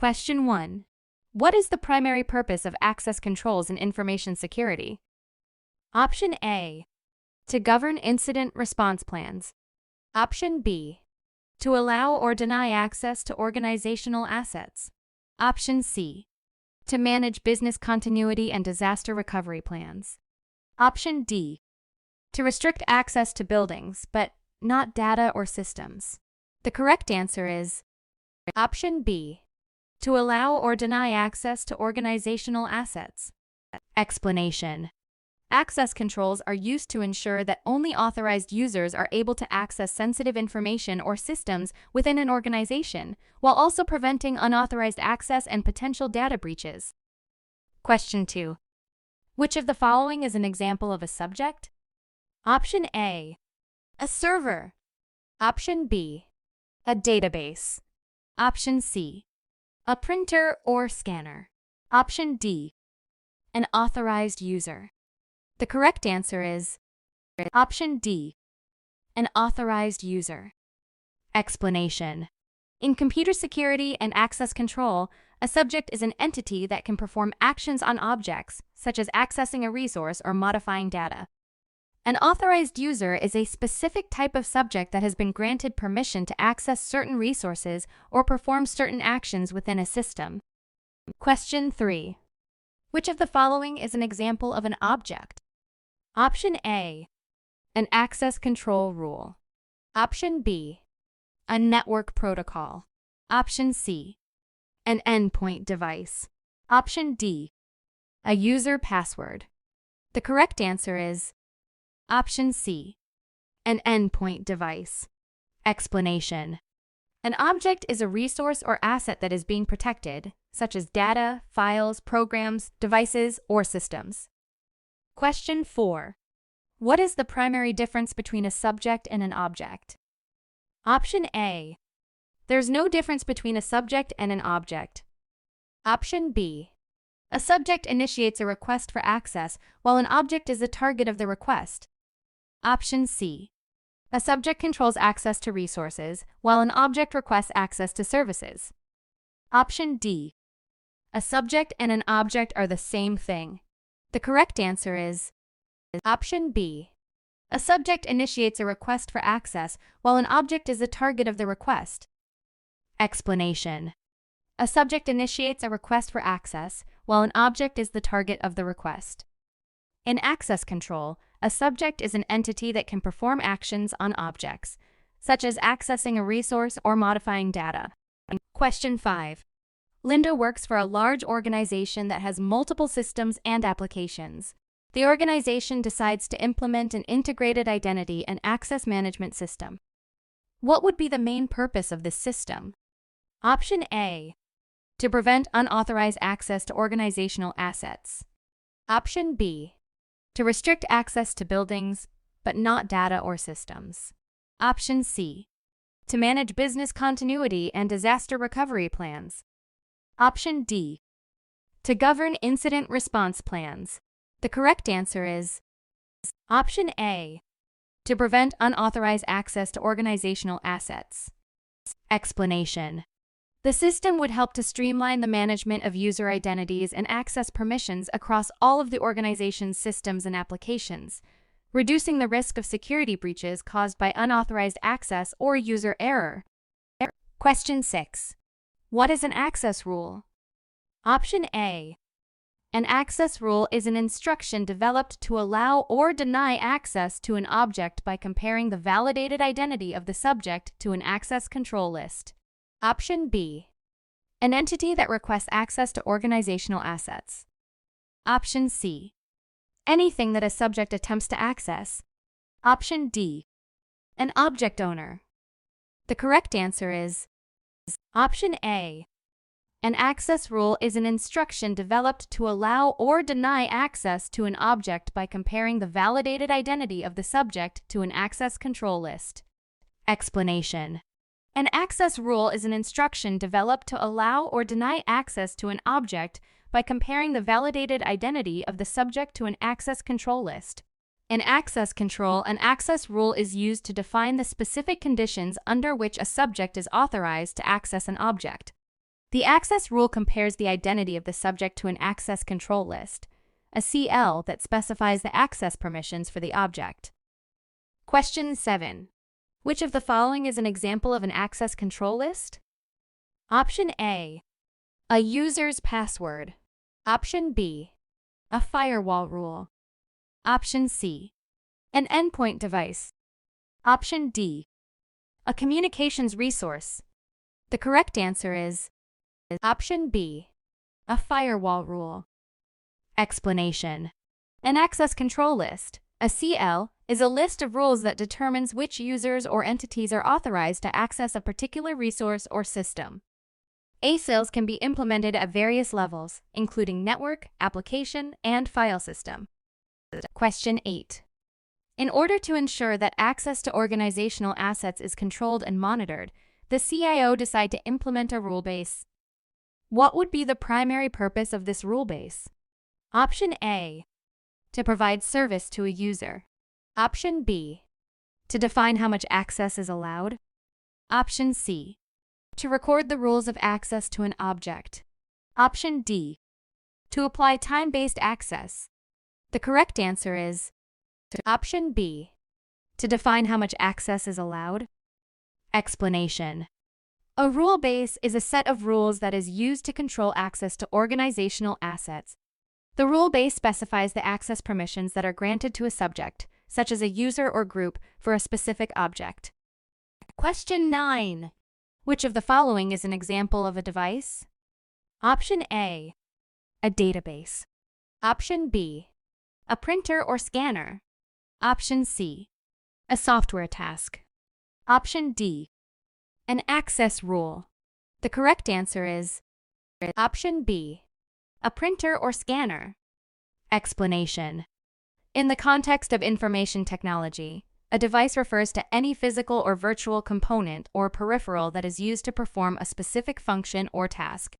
Question 1. What is the primary purpose of access controls in information security? Option A. To govern incident response plans. Option B. To allow or deny access to organizational assets. Option C. To manage business continuity and disaster recovery plans. Option D. To restrict access to buildings, but not data or systems. The correct answer is Option B. To allow or deny access to organizational assets. Explanation. Access controls are used to ensure that only authorized users are able to access sensitive information or systems within an organization, while also preventing unauthorized access and potential data breaches. Question 2. Which of the following is an example of a subject? Option A. A server. Option B. A database. Option C. A printer or scanner. Option D. An authorized user. The correct answer is Option D. An authorized user. Explanation. In computer security and access control, a subject is an entity that can perform actions on objects, such as accessing a resource or modifying data. An authorized user is a specific type of subject that has been granted permission to access certain resources or perform certain actions within a system. Question 3. Which of the following is an example of an object? Option A. An access control rule. Option B. A network protocol. Option C. An endpoint device. Option D. A user password. The correct answer is Option C. An endpoint device. Explanation. An object is a resource or asset that is being protected, such as data, files, programs, devices, or systems. Question 4. What is the primary difference between a subject and an object? Option A. There's no difference between a subject and an object. Option B. A subject initiates a request for access, while an object is the target of the request. Option C. A subject controls access to resources, while an object requests access to services. Option D. A subject and an object are the same thing. The correct answer is Option B. A subject initiates a request for access, while an object is the target of the request. Explanation. A subject initiates a request for access, while an object is the target of the request. In access control, a subject is an entity that can perform actions on objects, such as accessing a resource or modifying data. Question 5. Linda works for a large organization that has multiple systems and applications. The organization decides to implement an integrated identity and access management system. What would be the main purpose of this system? Option A. To prevent unauthorized access to organizational assets. Option B. To restrict access to buildings, but not data or systems. Option C. To manage business continuity and disaster recovery plans. Option D. To govern incident response plans. The correct answer is Option A. To prevent unauthorized access to organizational assets. Explanation. The system would help to streamline the management of user identities and access permissions across all of the organization's systems and applications, reducing the risk of security breaches caused by unauthorized access or user error. Question 6. What is an access rule? Option A. An access rule is an instruction developed to allow or deny access to an object by comparing the validated identity of the subject to an access control list. Option B. An entity that requests access to organizational assets. Option C. Anything that a subject attempts to access. Option D. An object owner. The correct answer is Option A. An access rule is an instruction developed to allow or deny access to an object by comparing the validated identity of the subject to an access control list. Explanation. An access rule is an instruction developed to allow or deny access to an object by comparing the validated identity of the subject to an access control list. In access control, an access rule is used to define the specific conditions under which a subject is authorized to access an object. The access rule compares the identity of the subject to an access control list, a CL that specifies the access permissions for the object. Question 7. Which of the following is an example of an access control list? Option A, a user's password. Option B, a firewall rule. Option C, an endpoint device. Option D, a communications resource. The correct answer is Option B, a firewall rule. Explanation. An access control list, a CL, is a list of rules that determines which users or entities are authorized to access a particular resource or system. ACLs can be implemented at various levels, including network, application, and file system. Question 8. In order to ensure that access to organizational assets is controlled and monitored, the CIO decide to implement a rule base. What would be the primary purpose of this rule base? Option A, to provide service to a user. Option B, to define how much access is allowed. Option C, to record the rules of access to an object. Option D, to apply time-based access. The correct answer is Option B, to define how much access is allowed. Explanation. A rule base is a set of rules that is used to control access to organizational assets. The rule base specifies the access permissions that are granted to a subject, such as a user or group, for a specific object. Question 9. Which of the following is an example of a device? Option A, a database. Option B, a printer or scanner. Option C, a software task. Option D, an access rule. The correct answer is Option B, a printer or scanner. Explanation. In the context of information technology, a device refers to any physical or virtual component or peripheral that is used to perform a specific function or task.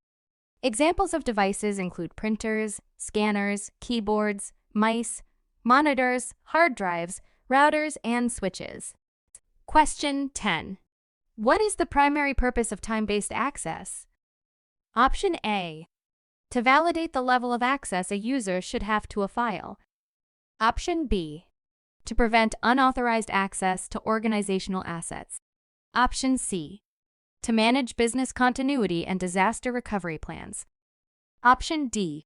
Examples of devices include printers, scanners, keyboards, mice, monitors, hard drives, routers, and switches. Question 10. What is the primary purpose of time-based access? Option A, to validate the level of access a user should have to a file. Option B, to prevent unauthorized access to organizational assets. Option C, to manage business continuity and disaster recovery plans. Option D,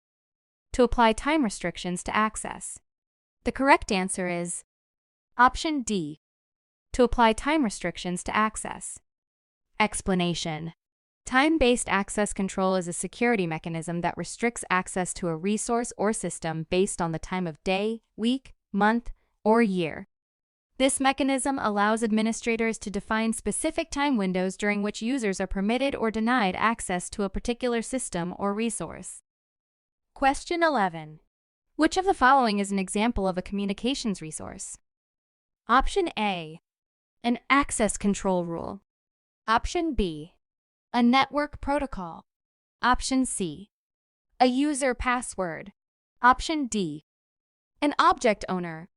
to apply time restrictions to access. The correct answer is Option D, to apply time restrictions to access. Explanation. Time-based access control is a security mechanism that restricts access to a resource or system based on the time of day, week, month, or year. This mechanism allows administrators to define specific time windows during which users are permitted or denied access to a particular system or resource. Question 11. Which of the following is an example of a communications resource? Option A, an access control rule. Option B, a network protocol. Option C, a user password. Option D, an object owner.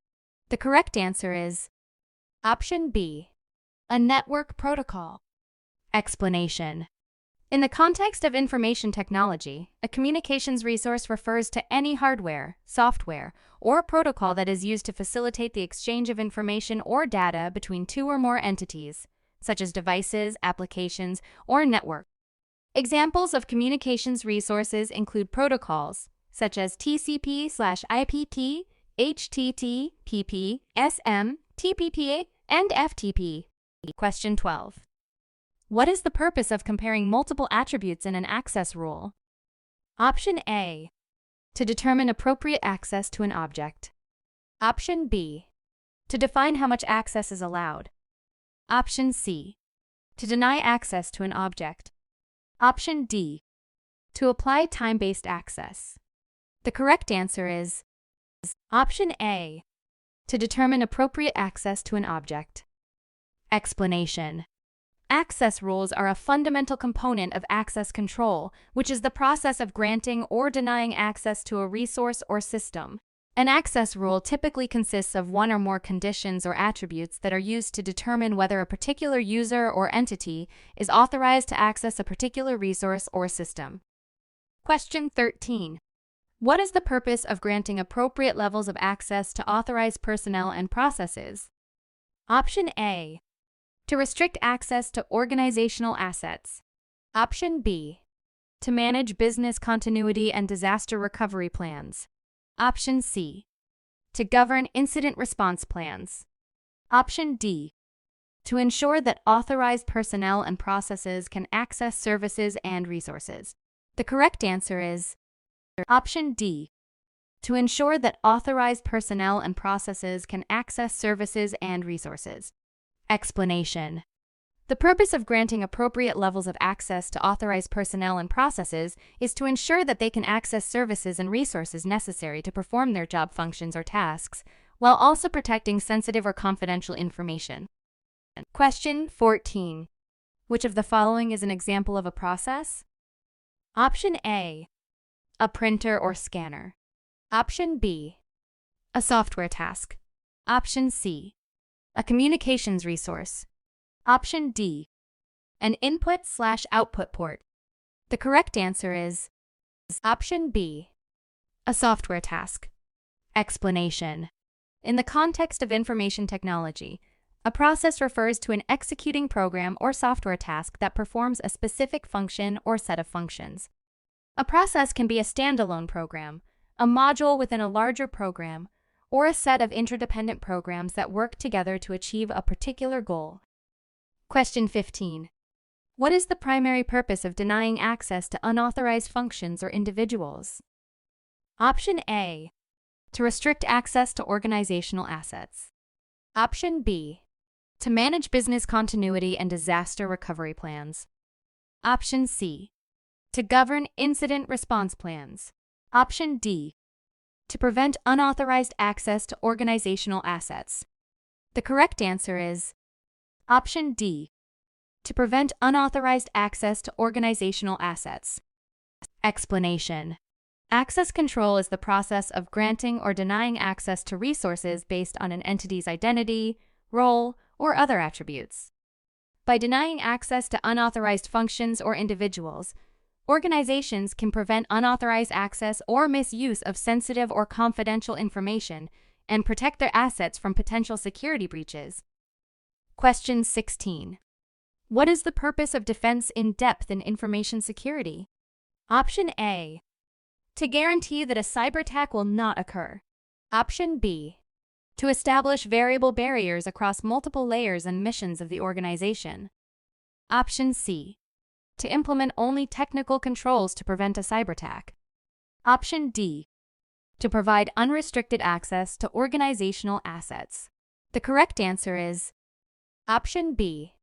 The correct answer is Option B, a network protocol. Explanation. In the context of information technology, a communications resource refers to any hardware, software, or protocol that is used to facilitate the exchange of information or data between two or more entities, such as devices, applications, or network. Examples of communications resources include protocols, such as TCP/IPP, HTTPP, SM, TPP, and FTP. Question 12. What is the purpose of comparing multiple attributes in an access rule? Option A, to determine appropriate access to an object. Option B, to define how much access is allowed. Option C, to deny access to an object. Option D, to apply time-based access. The correct answer is Option A, to determine appropriate access to an object. Explanation. Access rules are a fundamental component of access control, which is the process of granting or denying access to a resource or system. An access rule typically consists of one or more conditions or attributes that are used to determine whether a particular user or entity is authorized to access a particular resource or system. Question 13. What is the purpose of granting appropriate levels of access to authorized personnel and processes? Option A. To restrict access to organizational assets. Option B. To manage business continuity and disaster recovery plans. Option C. To govern incident response plans. Option D. To ensure that authorized personnel and processes can access services and resources. The correct answer is Option D. To ensure that authorized personnel and processes can access services and resources. Explanation. The purpose of granting appropriate levels of access to authorized personnel and processes is to ensure that they can access services and resources necessary to perform their job functions or tasks, while also protecting sensitive or confidential information. Question 14. Which of the following is an example of a process? Option A. A printer or scanner. Option B. A software task. Option C. A communications resource. Option D. An input/output port. The correct answer is Option B. A software task. Explanation. In the context of information technology, a process refers to an executing program or software task that performs a specific function or set of functions. A process can be a standalone program, a module within a larger program, or a set of interdependent programs that work together to achieve a particular goal. Question 15. What is the primary purpose of denying access to unauthorized functions or individuals? Option A. To restrict access to organizational assets. Option B. To manage business continuity and disaster recovery plans. Option C. To govern incident response plans. Option D. To prevent unauthorized access to organizational assets. The correct answer is Option D. To prevent unauthorized access to organizational assets. Explanation. Access control is the process of granting or denying access to resources based on an entity's identity, role, or other attributes. By denying access to unauthorized functions or individuals, organizations can prevent unauthorized access or misuse of sensitive or confidential information and protect their assets from potential security breaches. Question 16. What is the purpose of defense in depth in information security? Option A. To guarantee that a cyber attack will not occur. Option B. To establish variable barriers across multiple layers and missions of the organization. Option C. To implement only technical controls to prevent a cyber attack. Option D. To provide unrestricted access to organizational assets. The correct answer is Option B.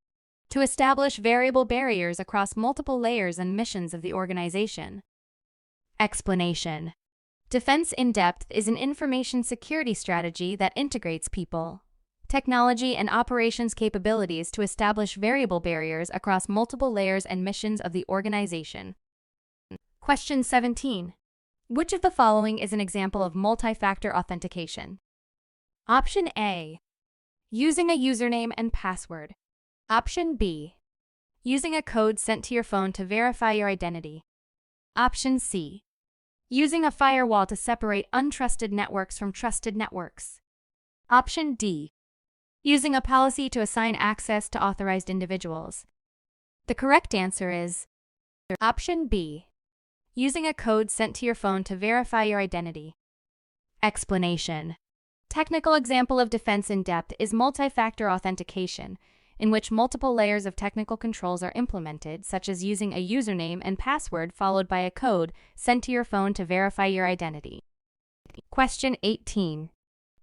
To establish variable barriers across multiple layers and missions of the organization. Explanation. Defense in depth is an information security strategy that integrates people, technology, and operations capabilities to establish variable barriers across multiple layers and missions of the organization. Question 17. Which of the following is an example of multi-factor authentication? Option A. Using a username and password. Option B. Using a code sent to your phone to verify your identity. Option C. Using a firewall to separate untrusted networks from trusted networks. Option D. Using a policy to assign access to authorized individuals. The correct answer is Option B. Using a code sent to your phone to verify your identity. Explanation. Technical example of defense in depth is multi-factor authentication, in which multiple layers of technical controls are implemented, such as using a username and password followed by a code sent to your phone to verify your identity. Question 18.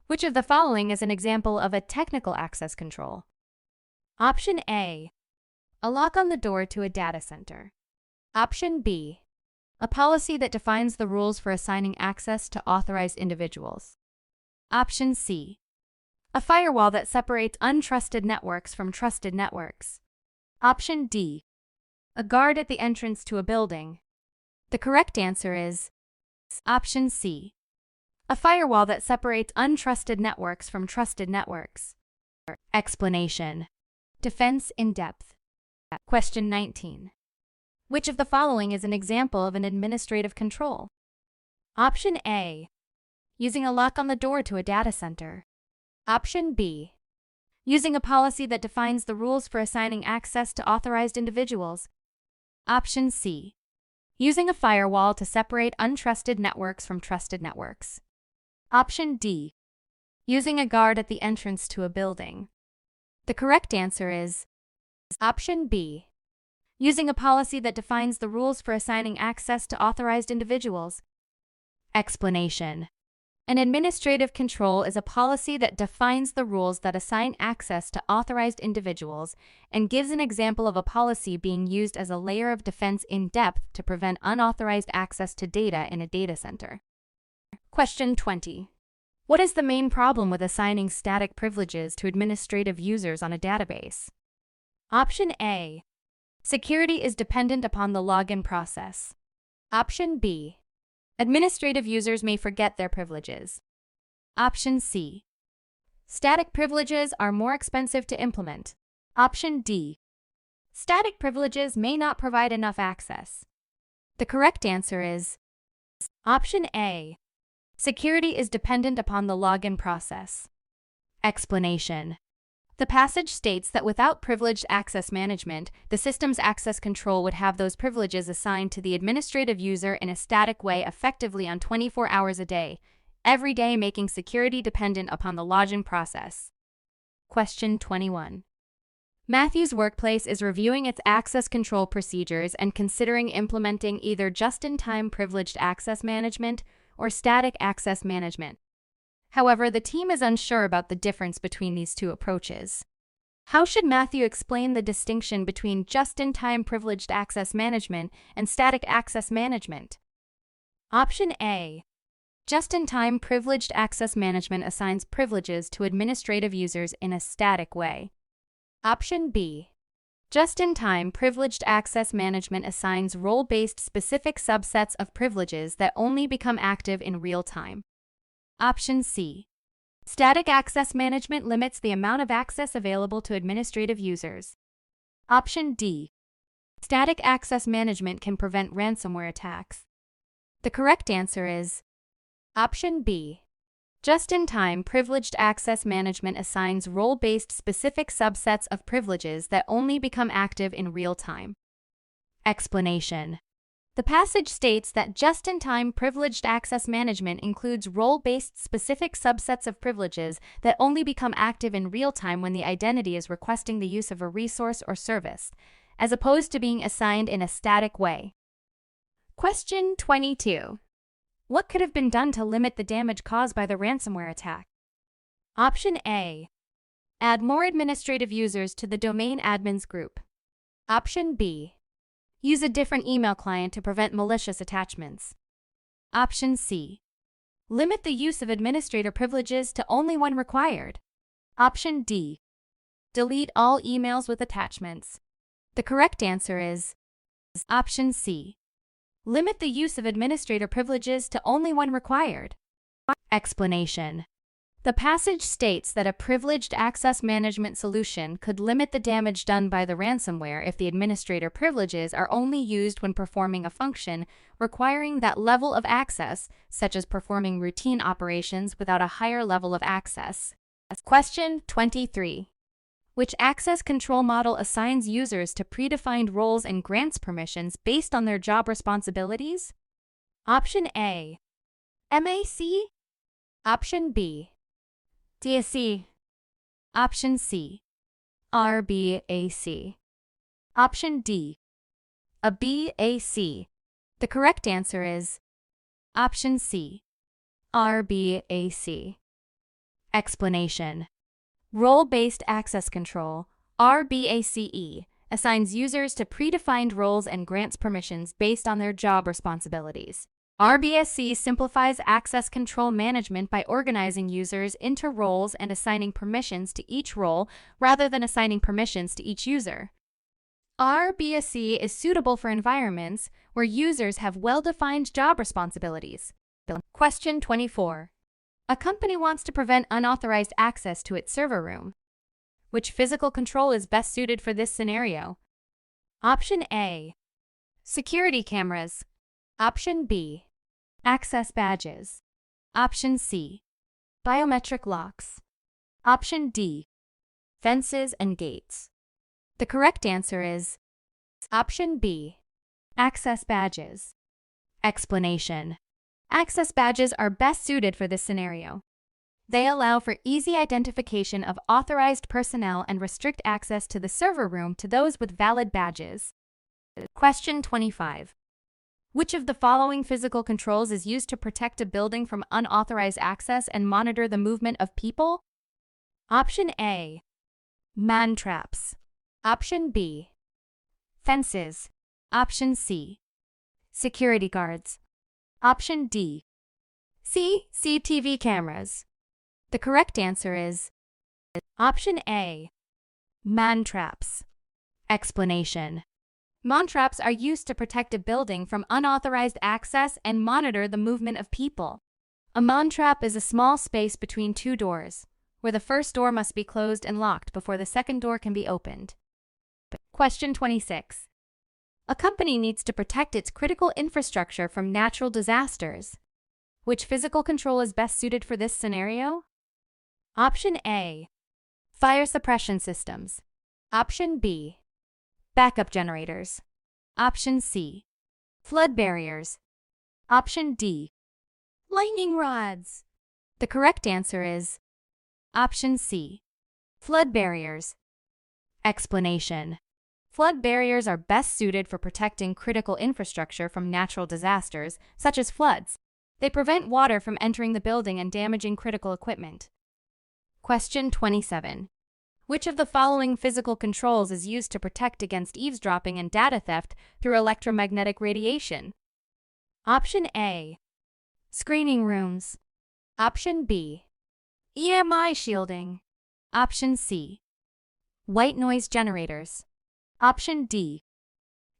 Which of the following is an example of a technical access control? Option A. A lock on the door to a data center. Option B. A policy that defines the rules for assigning access to authorized individuals. Option C. A firewall that separates untrusted networks from trusted networks. Option D. A guard at the entrance to a building. The correct answer is Option C. A firewall that separates untrusted networks from trusted networks. Explanation. Defense in depth. Question 19. Which of the following is an example of an administrative control? Option A. Using a lock on the door to a data center. Option B. Using a policy that defines the rules for assigning access to authorized individuals. Option C. Using a firewall to separate untrusted networks from trusted networks. Option D. Using a guard at the entrance to a building. The correct answer is Option B. Using a policy that defines the rules for assigning access to authorized individuals. Explanation. An administrative control is a policy that defines the rules that assign access to authorized individuals and gives an example of a policy being used as a layer of defense in depth to prevent unauthorized access to data in a data center. Question 20. What is the main problem with assigning static privileges to administrative users on a database? Option A. Security is dependent upon the login process. Option B. Administrative users may forget their privileges. Option C. Static privileges are more expensive to implement. Option D. Static privileges may not provide enough access. The correct answer is Option A. Security is dependent upon the login process. Explanation. The passage states that without privileged access management, the system's access control would have those privileges assigned to the administrative user in a static way effectively on 24 hours a day, every day, making security dependent upon the login process. Question 21. Matthew's workplace is reviewing its access control procedures and considering implementing either just-in-time privileged access management or static access management. However, the team is unsure about the difference between these two approaches. How should Matthew explain the distinction between just-in-time privileged access management and static access management? Option A. Just-in-time privileged access management assigns privileges to administrative users in a static way. Option B. Just-in-time privileged access management assigns role-based specific subsets of privileges that only become active in real time. Option C. Static access management limits the amount of access available to administrative users. Option D. Static access management can prevent ransomware attacks. The correct answer is Option B. Just-in-time privileged access management assigns role-based specific subsets of privileges that only become active in real time. Explanation. The passage states that just-in-time privileged access management includes role-based specific subsets of privileges that only become active in real time when the identity is requesting the use of a resource or service, as opposed to being assigned in a static way. Question 22. What could have been done to limit the damage caused by the ransomware attack? Option A. Add more administrative users to the domain admins group. Option B. Use a different email client to prevent malicious attachments. Option C. Limit the use of administrator privileges to only when required. Option D. Delete all emails with attachments. The correct answer is Option C. Limit the use of administrator privileges to only when required. Explanation. The passage states that a privileged access management solution could limit the damage done by the ransomware if the administrator privileges are only used when performing a function requiring that level of access, such as performing routine operations without a higher level of access. Question 23. Which access control model assigns users to predefined roles and grants permissions based on their job responsibilities? Option A. MAC. Option B. DSC. Option C. RBAC. Option D. A BAC. The correct answer is Option C. RBAC. Explanation. Role-based access control, RBACE, assigns users to predefined roles and grants permissions based on their job responsibilities. RBAC simplifies access control management by organizing users into roles and assigning permissions to each role rather than assigning permissions to each user. RBAC is suitable for environments where users have well-defined job responsibilities. Question 24. A company wants to prevent unauthorized access to its server room. Which physical control is best suited for this scenario? Option A. Security cameras. Option B. Access badges. Option C. Biometric locks. Option D. Fences and gates. The correct answer is Option B. Access badges. Explanation. Access badges are best suited for this scenario. They allow for easy identification of authorized personnel and restrict access to the server room to those with valid badges. Question 25. Which of the following physical controls is used to protect a building from unauthorized access and monitor the movement of people? Option A. Man traps. Option B. Fences. Option C. Security guards. Option D. CCTV cameras. The correct answer is Option A. Man traps. Explanation. Man traps are used to protect a building from unauthorized access and monitor the movement of people. A man trap is a small space between two doors, where the first door must be closed and locked before the second door can be opened. Question 26. A company needs to protect its critical infrastructure from natural disasters. Which physical control is best suited for this scenario? Option A. Fire suppression systems. Option B. Backup generators. Option C. Flood barriers. Option D. Lightning rods. The correct answer is Option C. Flood barriers. Explanation. Flood barriers are best suited for protecting critical infrastructure from natural disasters, such as floods. They prevent water from entering the building and damaging critical equipment. Question 27. Which of the following physical controls is used to protect against eavesdropping and data theft through electromagnetic radiation? Option A. Screening rooms. Option B. EMI shielding. Option C. White noise generators. Option D.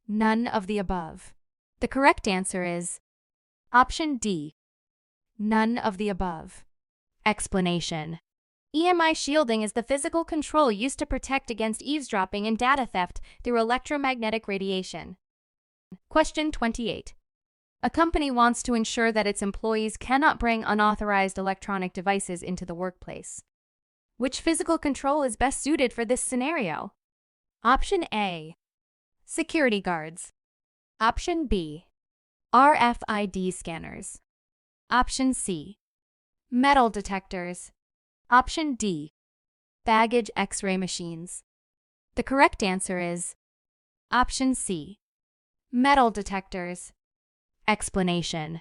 None of the above. The correct answer is Option D. None of the above. Explanation. EMI shielding is the physical control used to protect against eavesdropping and data theft through electromagnetic radiation. Question 28. A company wants to ensure that its employees cannot bring unauthorized electronic devices into the workplace. Which physical control is best suited for this scenario? Option A. Security guards. Option B. RFID scanners. Option C. Metal detectors. Option D. Baggage X-ray machines. The correct answer is Option C. Metal detectors. Explanation.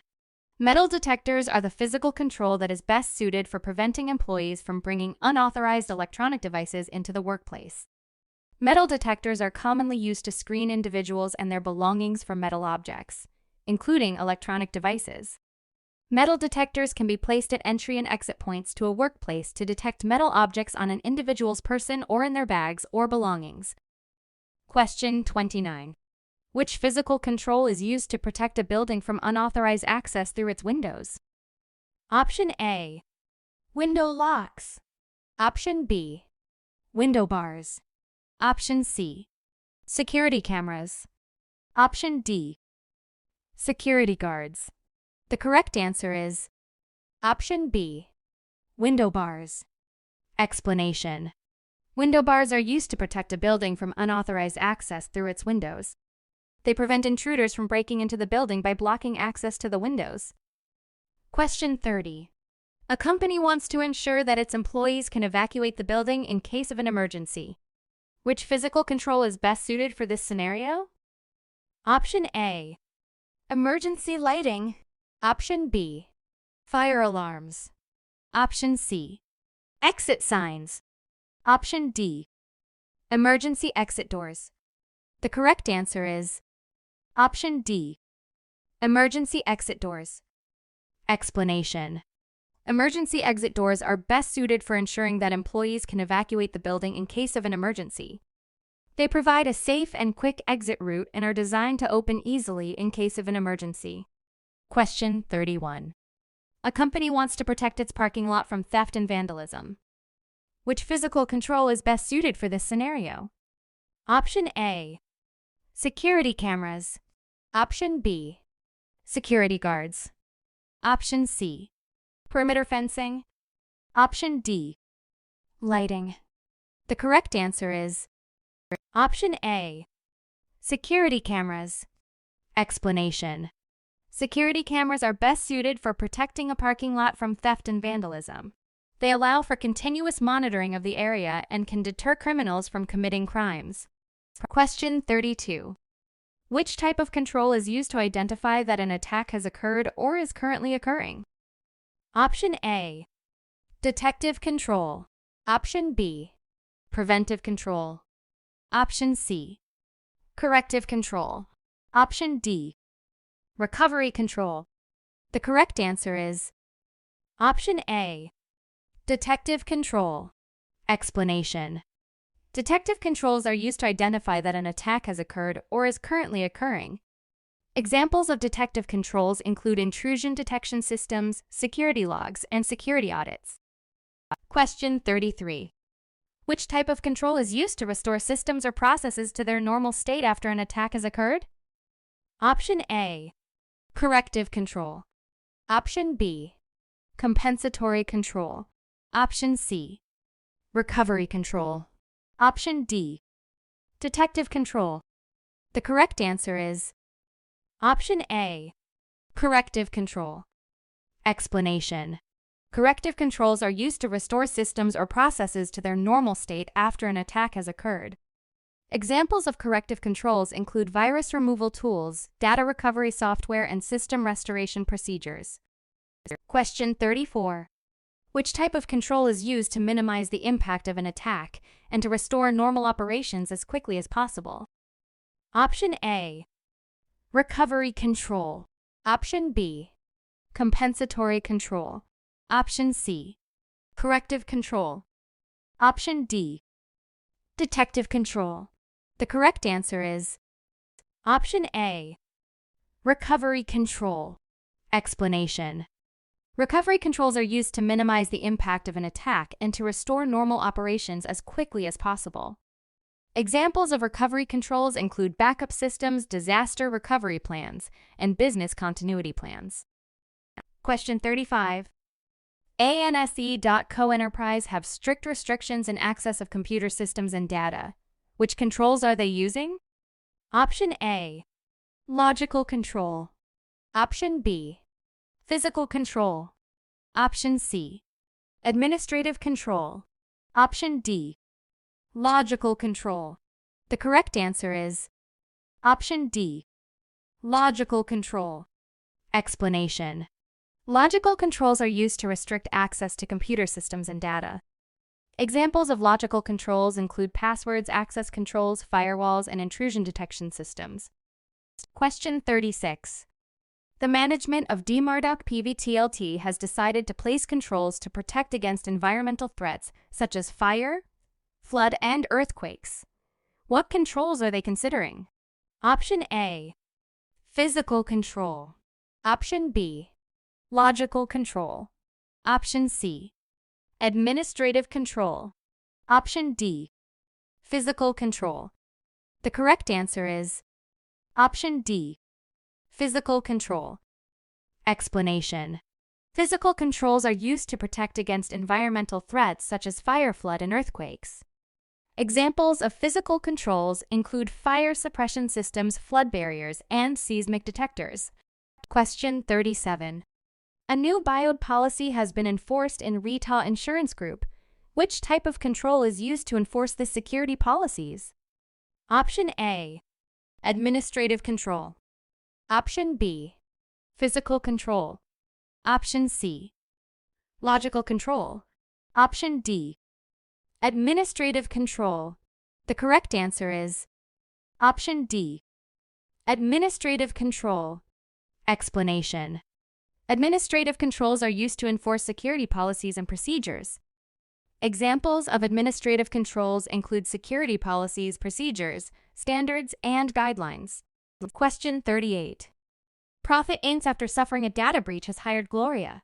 Metal detectors are the physical control that is best suited for preventing employees from bringing unauthorized electronic devices into the workplace. Metal detectors are commonly used to screen individuals and their belongings from metal objects, including electronic devices. Metal detectors can be placed at entry and exit points to a workplace to detect metal objects on an individual's person or in their bags or belongings. Question 29. Which physical control is used to protect a building from unauthorized access through its windows? Option A. Window locks. Option B. Window bars. Option C. Security cameras. Option D. Security guards. The correct answer is Option B. Window bars. Explanation. Window bars are used to protect a building from unauthorized access through its windows. They prevent intruders from breaking into the building by blocking access to the windows. Question 30. A company wants to ensure that its employees can evacuate the building in case of an emergency. Which physical control is best suited for this scenario? Option A. Emergency lighting. Option B. Fire alarms. Option C. Exit signs. Option D. Emergency exit doors. The correct answer is Option D. Emergency exit doors. Explanation. Emergency exit doors are best suited for ensuring that employees can evacuate the building in case of an emergency. They provide a safe and quick exit route and are designed to open easily in case of an emergency. Question 31. A company wants to protect its parking lot from theft and vandalism. Which physical control is best suited for this scenario? Option A, security cameras. Option B, security guards. Option C, perimeter fencing. Option D, lighting. The correct answer is Option A, security cameras. Explanation. Security cameras are best suited for protecting a parking lot from theft and vandalism. They allow for continuous monitoring of the area and can deter criminals from committing crimes. Question 32. Which type of control is used to identify that an attack has occurred or is currently occurring? Option A, detective control. Option B, preventive control. Option C, corrective control. Option D, recovery control. The correct answer is Option A, detective control. Explanation. Detective controls are used to identify that an attack has occurred or is currently occurring. Examples of detective controls include intrusion detection systems, security logs, and security audits. Question 33. Which type of control is used to restore systems or processes to their normal state after an attack has occurred? Option A, corrective control. Option B, compensatory control. Option C, recovery control. Option D, detective control. The correct answer is Option A, corrective control. Explanation. Corrective controls are used to restore systems or processes to their normal state after an attack has occurred. Examples of corrective controls include virus removal tools, data recovery software, and system restoration procedures. Question 34. Which type of control is used to minimize the impact of an attack and to restore normal operations as quickly as possible? Option A, recovery control. Option B, compensatory control. Option C, corrective control. Option D, detective control. The correct answer is Option A, recovery control. Explanation. Recovery controls are used to minimize the impact of an attack and to restore normal operations as quickly as possible. Examples of recovery controls include backup systems, disaster recovery plans, and business continuity plans. Question 35. ANSE.co Enterprise have strict restrictions in access of computer systems and data. Which controls are they using? Option A, logical control. Option B, physical control. Option C, administrative control. Option D, logical control. The correct answer is Option D, logical control. Explanation. Logical controls are used to restrict access to computer systems and data. Examples of logical controls include passwords, access controls, firewalls, and intrusion detection systems. Question 36. The management of DMARDOC PVTLT has decided to place controls to protect against environmental threats such as fire, flood, and earthquakes. What controls are they considering? Option A, physical control. Option B, logical control. Option C, administrative control. Option D, physical control. The correct answer is Option D, physical control. Explanation. Physical controls are used to protect against environmental threats such as fire, flood, and earthquakes. Examples of physical controls include fire suppression systems, flood barriers, and seismic detectors. Question 37. A new BIOD policy has been enforced in Retail Insurance Group. Which type of control is used to enforce the security policies? Option A, administrative control. Option B, physical control. Option C, logical control. Option D, administrative control. The correct answer is Option D, administrative control. Explanation. Administrative controls are used to enforce security policies and procedures. Examples of administrative controls include security policies, procedures, standards, and guidelines. Question 38. Profit Inc., after suffering a data breach, has hired Gloria.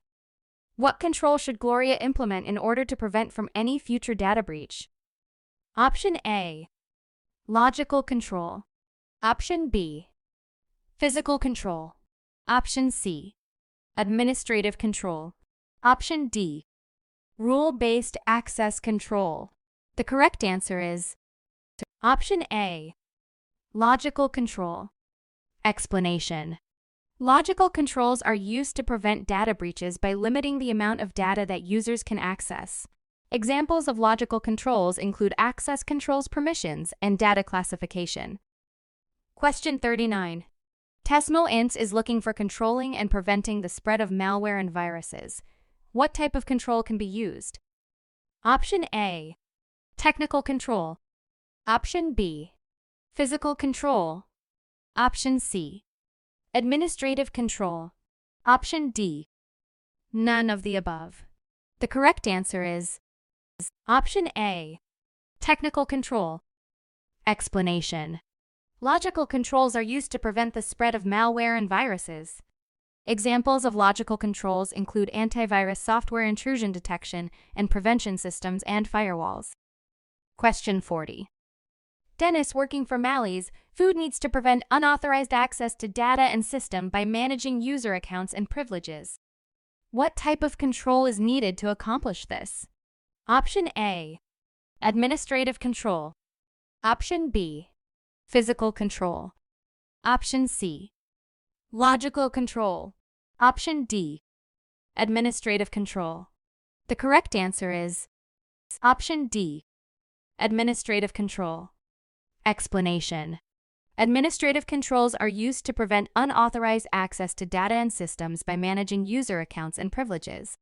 What control should Gloria implement in order to prevent from any future data breach? Option A. Logical control. Option B. Physical control. Option C. Administrative control. Option D. Rule-based access control. The correct answer is Option A. Logical control. Explanation. Logical controls are used to prevent data breaches by limiting the amount of data that users can access. Examples of logical controls include access controls permissions and data classification. Question 39. Tesmo Inc. is looking for controlling and preventing the spread of malware and viruses. What type of control can be used? Option A. Technical control. Option B. Physical control. Option C. Administrative control. Option D. None of the above. The correct answer is Option A. Technical control. Explanation. Logical controls are used to prevent the spread of malware and viruses. Examples of logical controls include antivirus software intrusion detection and prevention systems and firewalls. Question 40. Dennis, working for Mally's Food, needs to prevent unauthorized access to data and system by managing user accounts and privileges. What type of control is needed to accomplish this? Option A. Administrative control. Option B. Physical control. Option C. Logical control. Option D. Administrative control. The correct answer is Option D. Administrative control. Explanation. Administrative controls are used to prevent unauthorized access to data and systems by managing user accounts and privileges.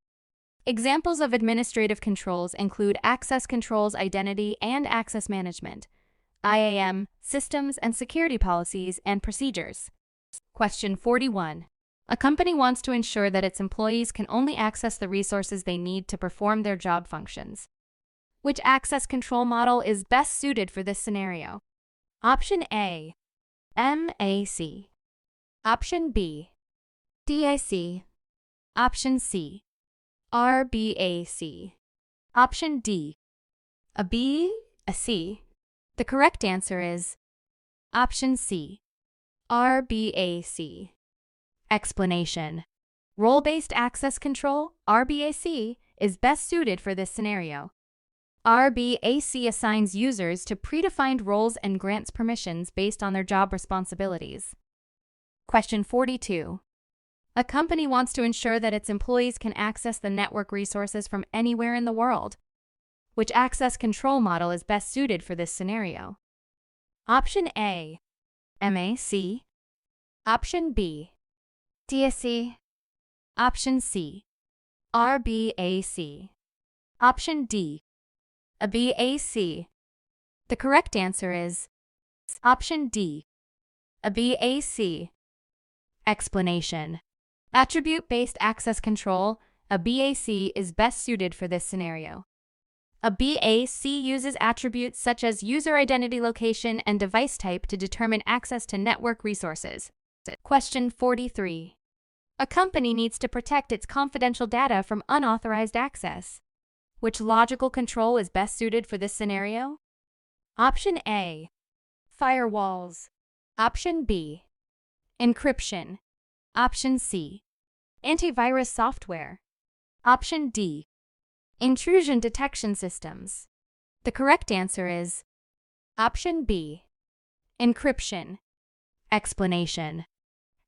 Examples of administrative controls include access controls, identity and access management, IAM, systems and security policies and procedures. Question 41. A company wants to ensure that its employees can only access the resources they need to perform their job functions. Which access control model is best suited for this scenario? Option A. MAC. Option B. DIC. Option C. RBAC. Option D. A B, a C. The correct answer is Option C. RBAC. Explanation. Role-based access control, RBAC, is best suited for this scenario. RBAC assigns users to predefined roles and grants permissions based on their job responsibilities. Question 42. A company wants to ensure that its employees can access the network resources from anywhere in the world. Which access control model is best suited for this scenario? Option A. MAC. Option B. DSC. Option C. RBAC. Option D. A BAC. The correct answer is Option D. A BAC. Explanation. Attribute-based access control, a BAC, is best suited for this scenario. A BAC uses attributes such as user identity, location, and device type to determine access to network resources. Question 43. A company needs to protect its confidential data from unauthorized access. Which logical control is best suited for this scenario? Option A. Firewalls. Option B. Encryption. Option C. Antivirus software. Option D. Intrusion detection systems. The correct answer is Option B. Encryption. Explanation.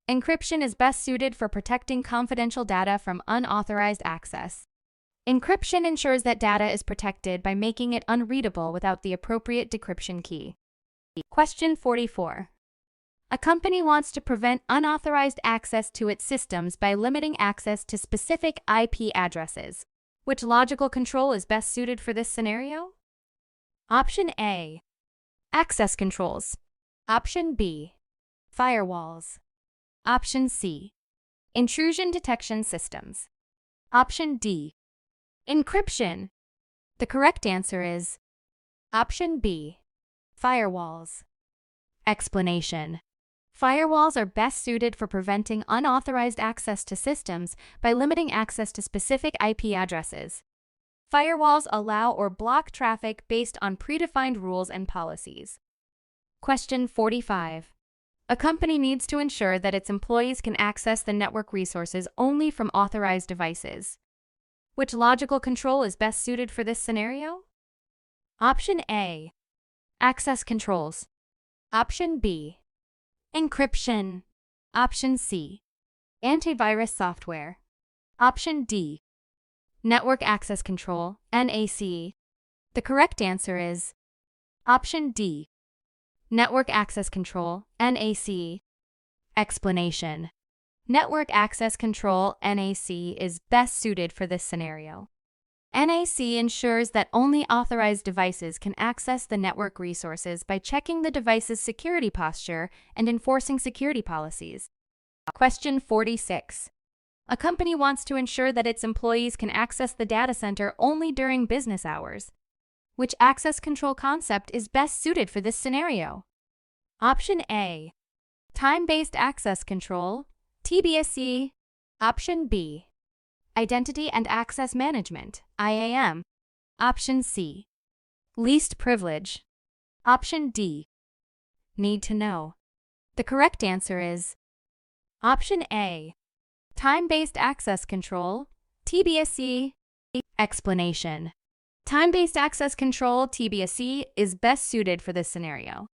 Encryption is best suited for protecting confidential data from unauthorized access. Encryption ensures that data is protected by making it unreadable without the appropriate decryption key. Question 44. A company wants to prevent unauthorized access to its systems by limiting access to specific IP addresses. Which logical control is best suited for this scenario? Option A. Access controls. Option B. Firewalls. Option C. Intrusion detection systems. Option D. Encryption. The correct answer is Option B. Firewalls. Explanation. Firewalls are best suited for preventing unauthorized access to systems by limiting access to specific IP addresses. Firewalls allow or block traffic based on predefined rules and policies. Question 45. A company needs to ensure that its employees can access the network resources only from authorized devices. Which logical control is best suited for this scenario? Option A. Access controls. Option B. Encryption. Option C. Antivirus software. Option D. Network access control, NAC. The correct answer is option D. Network access control, NAC. Explanation. Network access control, NAC, is best suited for this scenario. NAC ensures that only authorized devices can access the network resources by checking the device's security posture and enforcing security policies. Question 46. A company wants to ensure that its employees can access the data center only during business hours. Which access control concept is best suited for this scenario? Option A. Time-based access control, TBAC. Option B. Identity and access management, IAM. Option C. Least privilege. Option D. Need to know. The correct answer is option A. Time-based access control, TBAC. Explanation. Time-based access control, TBAC, is best suited for this scenario.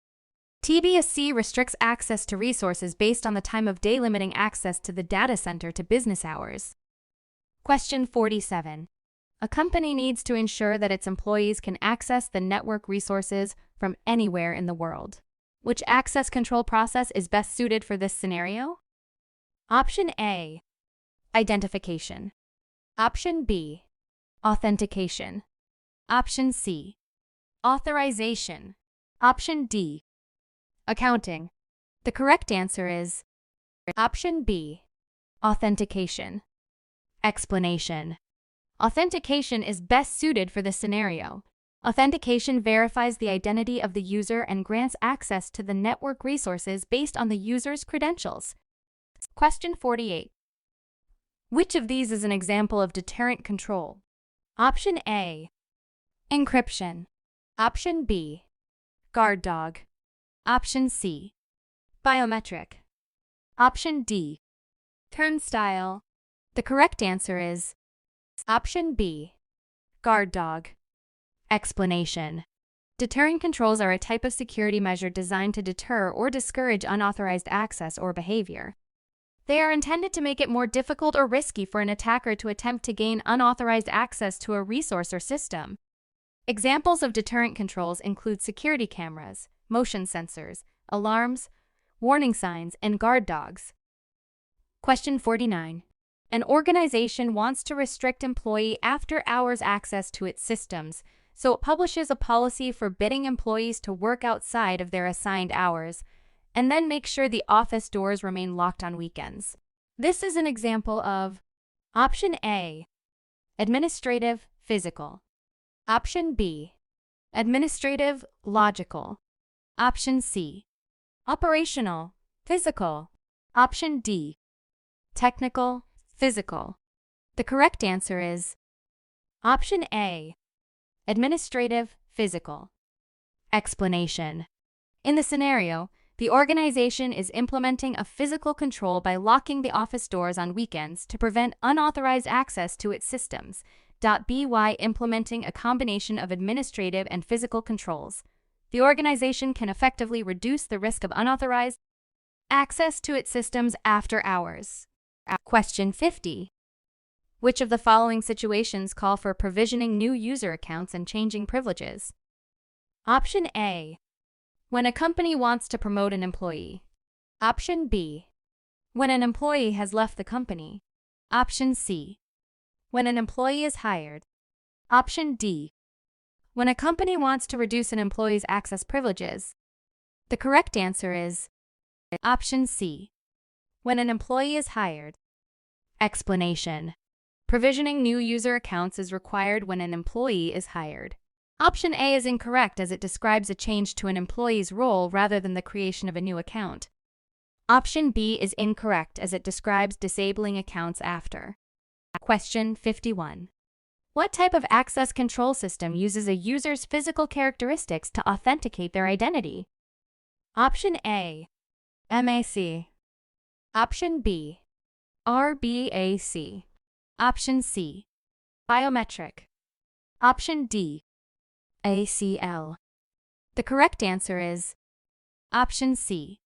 TBAC restricts access to resources based on the time of day, limiting access to the data center to business hours. Question 47. A company needs to ensure that its employees can access the network resources from anywhere in the world. Which access control process is best suited for this scenario? Option A. Identification. Option B. Authentication. Option C. Authorization. Option D. Accounting. The correct answer is option B. Authentication. Explanation. Authentication is best suited for this scenario. Authentication verifies the identity of the user and grants access to the network resources based on the user's credentials. Question 48. Which of these is an example of deterrent control? Option A. Encryption. Option B. Guard dog. Option C. Biometric. Option D. Turnstile. The correct answer is option B. Guard dog. Explanation. Deterrent controls are a type of security measure designed to deter or discourage unauthorized access or behavior. They are intended to make it more difficult or risky for an attacker to attempt to gain unauthorized access to a resource or system. Examples of deterrent controls include security cameras, motion sensors, alarms, warning signs, and guard dogs. Question 49. An organization wants to restrict employee after-hours access to its systems, so it publishes a policy forbidding employees to work outside of their assigned hours, and then make sure the office doors remain locked on weekends. This is an example of option A. Administrative, physical. Option B. Administrative, logical. Option C. Operational, physical. Option D. Technical, physical. The correct answer is option A. Administrative, physical. Explanation. In the scenario, the organization is implementing a physical control by locking the office doors on weekends to prevent unauthorized access to its systems. By implementing a combination of administrative and physical controls, the organization can effectively reduce the risk of unauthorized access to its systems after hours. Question 50. Which of the following situations call for provisioning new user accounts and changing privileges? Option A. When a company wants to promote an employee. Option B. When an employee has left the company. Option C. When an employee is hired. Option D. When a company wants to reduce an employee's access privileges. The correct answer is option C. When an employee is hired. Explanation. Provisioning new user accounts is required when an employee is hired. Option A is incorrect as it describes a change to an employee's role rather than the creation of a new account. Option B is incorrect as it describes disabling accounts after. Question 51. What type of access control system uses a user's physical characteristics to authenticate their identity? Option A, MAC. Option B, RBAC. Option C, biometric. Option D, ACL. The correct answer is Option C,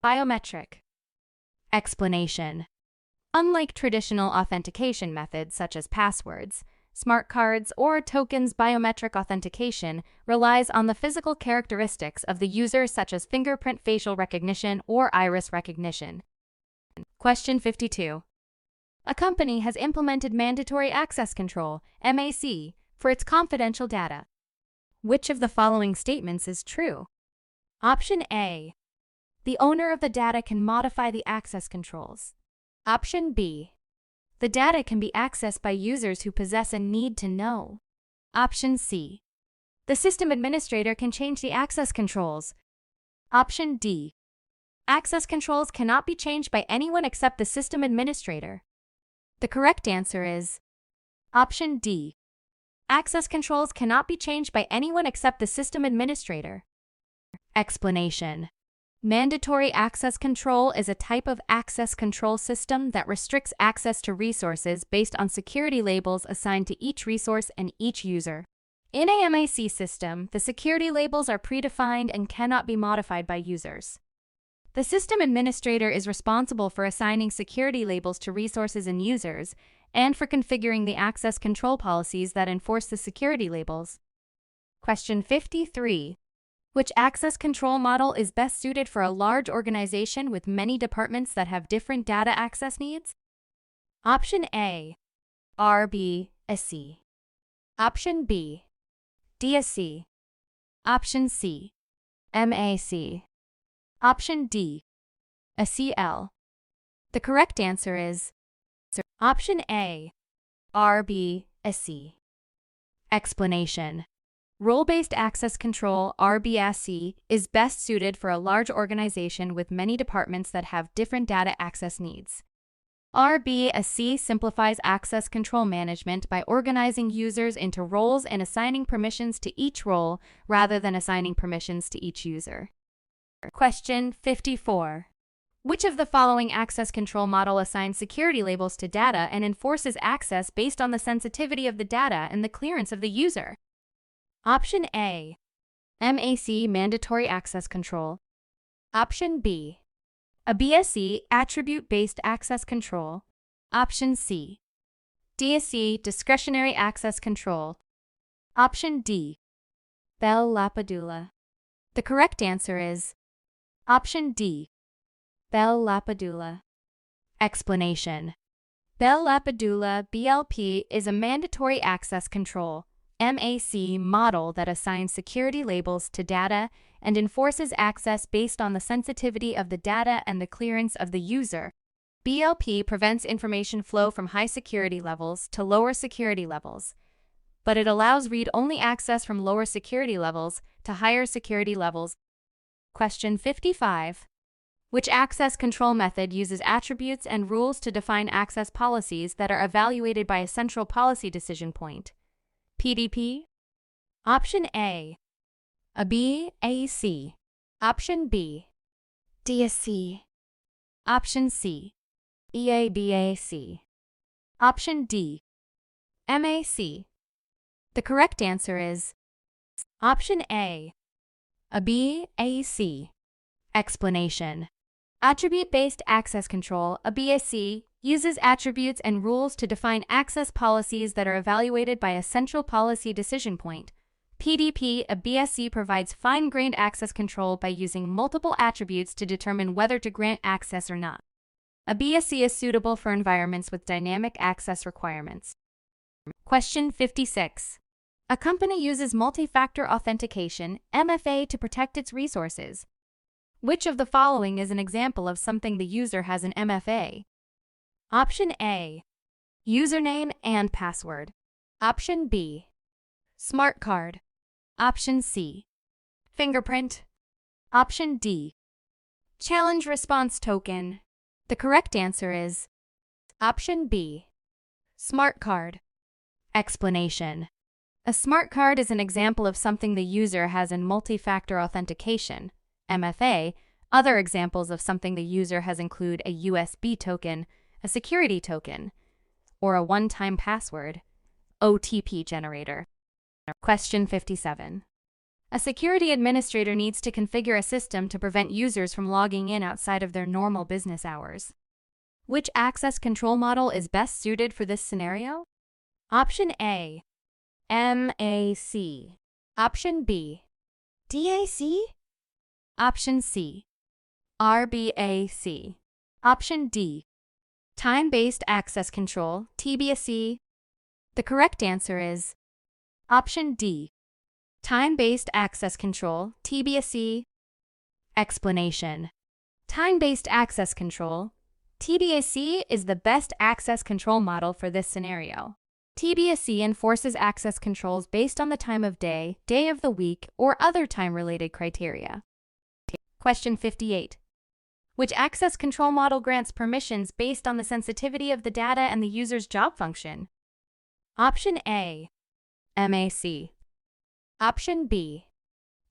biometric. Explanation. Unlike traditional authentication methods such as passwords, smart cards, or tokens, biometric authentication relies on the physical characteristics of the user such as fingerprint facial recognition or iris recognition. Question 52. A company has implemented mandatory access control, MAC, for its confidential data. Which of the following statements is true? Option A. The owner of the data can modify the access controls. Option B. The data can be accessed by users who possess a need to know. Option C. The system administrator can change the access controls. Option D. Access controls cannot be changed by anyone except the system administrator. The correct answer is Option D. Access controls cannot be changed by anyone except the system administrator. Explanation. Mandatory access control is a type of access control system that restricts access to resources based on security labels assigned to each resource and each user. In a MAC system, the security labels are predefined and cannot be modified by users. The system administrator is responsible for assigning security labels to resources and users, and for configuring the access control policies that enforce the security labels. Question 53. Which access control model is best suited for a large organization with many departments that have different data access needs? Option A, RBSC. Option B, DSC. Option C, MAC. Option D, ACL. The correct answer is Option A, RBSC. Explanation. Role-based access control, RBSC, is best suited for a large organization with many departments that have different data access needs. RBSC simplifies access control management by organizing users into roles and assigning permissions to each role rather than assigning permissions to each user. Question 54. Which of the following access control model assigns security labels to data and enforces access based on the sensitivity of the data and the clearance of the user? Option A, MAC mandatory access control. Option B, ABSC attribute-based access control. Option C, DSC discretionary access control. Option D, Bell-LaPadula. The correct answer is Option D, Bell-LaPadula. Explanation. Bell-LaPadula (BLP) is a mandatory access control MAC model that assigns security labels to data and enforces access based on the sensitivity of the data and the clearance of the user. BLP prevents information flow from high security levels to lower security levels, but it allows read-only access from lower security levels to higher security levels. Question 55. Which access control method uses attributes and rules to define access policies that are evaluated by a central policy decision point? PDP. Option A, ABAC. Option B, DSC. Option C, EABAC. Option D, MAC. The correct answer is Option A, ABAC. Explanation. Attribute-based access control, ABAC, uses attributes and rules to define access policies that are evaluated by a central policy decision point. PDP, ABAC provides fine-grained access control by using multiple attributes to determine whether to grant access or not. ABAC is suitable for environments with dynamic access requirements. Question 56. A company uses multi-factor authentication, MFA, to protect its resources. Which of the following is an example of something the user has an MFA? Option A, username and password. Option B, smart card. Option C, fingerprint. Option D, Challenge response token. The correct answer is option B, smart card. Explanation. A smart card is an example of something the user has in multi-factor authentication, MFA. Other examples of something the user has include a USB token, a security token, or a one-time password, OTP generator. Question 57. A security administrator needs to configure a system to prevent users from logging in outside of their normal business hours. Which access control model is best suited for this scenario? Option A, MAC. Option B, DAC. Option C, RBAC. Option D, time-based access control, TBAC. The correct answer is option D, time-based access control, TBAC. Explanation. Time-based access control, TBAC, is the best access control model for this scenario. TBAC enforces access controls based on the time of day of the week, or other time-related criteria. Question 58. Which access control model grants permissions based on the sensitivity of the data and the user's job function? Option A, MAC. Option B,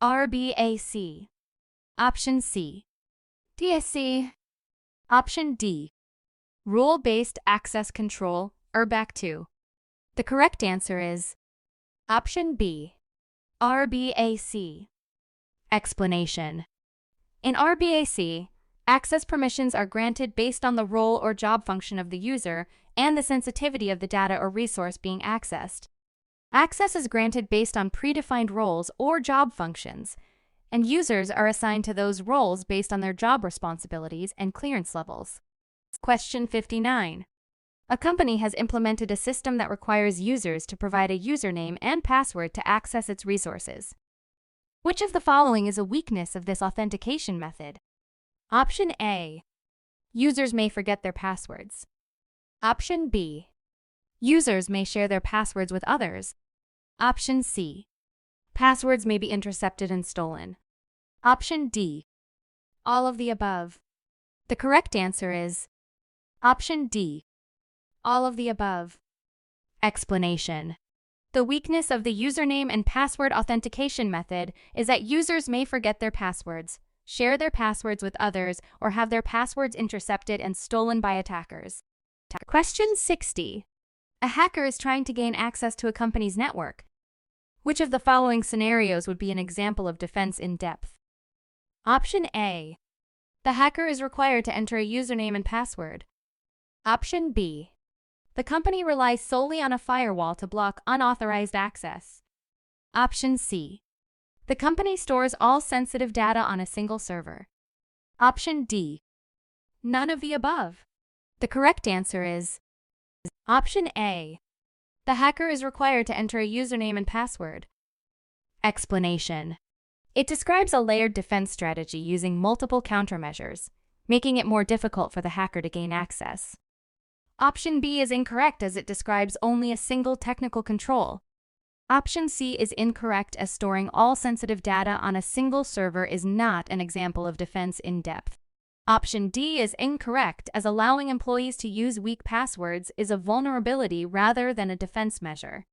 RBAC. Option C, DSC. Option D, rule-based access control, RBAC2. The correct answer is option B, RBAC. Explanation. In RBAC, access permissions are granted based on the role or job function of the user and the sensitivity of the data or resource being accessed. Access is granted based on predefined roles or job functions, and users are assigned to those roles based on their job responsibilities and clearance levels. Question 59. A company has implemented a system that requires users to provide a username and password to access its resources. Which of the following is a weakness of this authentication method? Option A, users may forget their passwords. Option B, users may share their passwords with others. Option C, passwords may be intercepted and stolen. Option D, all of the above. The correct answer is option D, all of the above. Explanation. The weakness of the username and password authentication method is that users may forget their passwords, share their passwords with others, or have their passwords intercepted and stolen by attackers. Question 60. A hacker is trying to gain access to a company's network. Which of the following scenarios would be an example of defense in depth? Option A, the hacker is required to enter a username and password. Option B, the company relies solely on a firewall to block unauthorized access. Option C, the company stores all sensitive data on a single server. Option D, none of the above. The correct answer is option A, the hacker is required to enter a username and password. Explanation. It describes a layered defense strategy using multiple countermeasures, making it more difficult for the hacker to gain access. Option B is incorrect as it describes only a single technical control. Option C is incorrect as storing all sensitive data on a single server is not an example of defense in depth. Option D is incorrect as allowing employees to use weak passwords is a vulnerability rather than a defense measure.